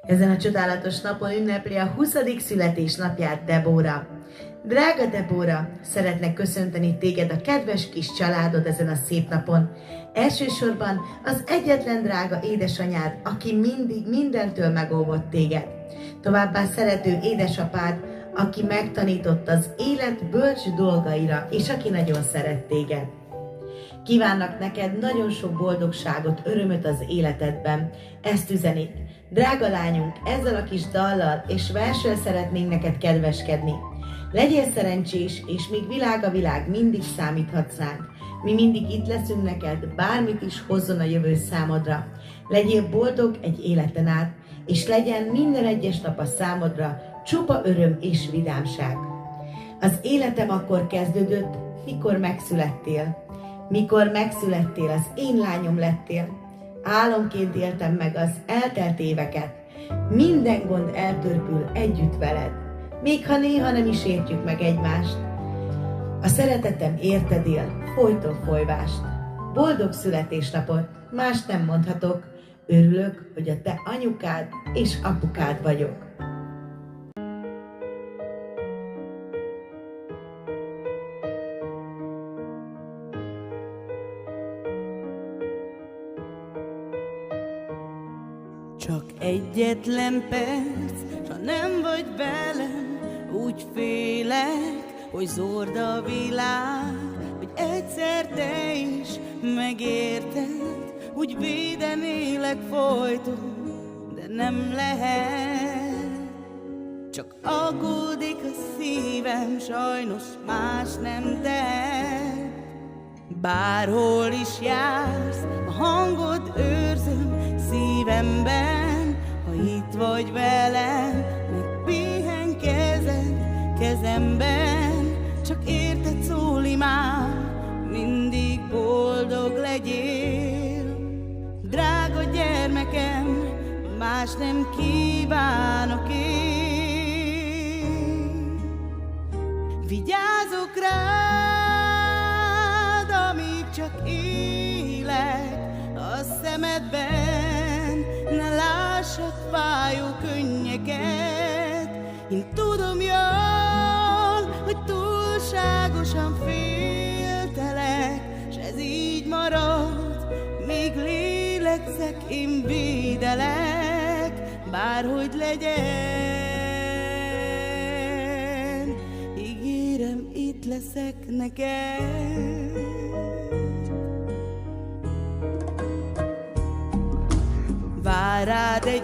Ezen a csodálatos napon ünnepli a 20. születésnapját Debóra. Drága Debóra, szeretnek köszönteni téged a kedves kis családod ezen a szép napon. Elsősorban az egyetlen drága édesanyád, aki mindig mindentől megóvott téged. Továbbá szerető édesapád, aki megtanított az élet bölcs dolgaira, és aki nagyon szeret téged. Kívánnak neked nagyon sok boldogságot, örömöt az életedben. Ezt üzenik. Drága lányunk, ezzel a kis dallal és verssel szeretnénk neked kedveskedni. Legyél szerencsés, és míg világ a világ, mindig számíthatsz ránk. Mi mindig itt leszünk neked, bármit is hozzon a jövő számodra. Legyél boldog egy életen át, és legyen minden egyes nap a számodra csupa öröm és vidámság. Az életem akkor kezdődött, mikor megszülettél. Mikor megszülettél, az én lányom lettél. Álomként éltem meg az eltelt éveket. Minden gond eltörpül együtt veled. Még ha néha nem is értjük meg egymást. A szeretetem érted él, folyton folyvást. Boldog születésnapot, más nem mondhatok. Örülök, hogy a te anyukád és apukád vagyok. Csak egyetlen perc, s ha nem vagy velem, úgy félek, hogy zord a világ, hogy egyszer te is megérted, úgy védenélek folyton, de nem lehet. Csak aggódik a szívem, sajnos más nem tehet. Bárhol is jársz, a hangod őrzöm szívemben. Ha itt vagy velem, megpihenkezed kezemben. Csak érted szól imám, mindig boldog legyél. Drága gyermekem, más nem kívánok én. Vigyázok rád, amíg csak élek a szemedben, ne lássak fájó könnyeket. Én tudom jól, hogy túlságosan féltelek, s ez így marad, míg lélegzek, én védelek, bárhogy legyen. Ígérem, itt leszek neked. Vár rád egy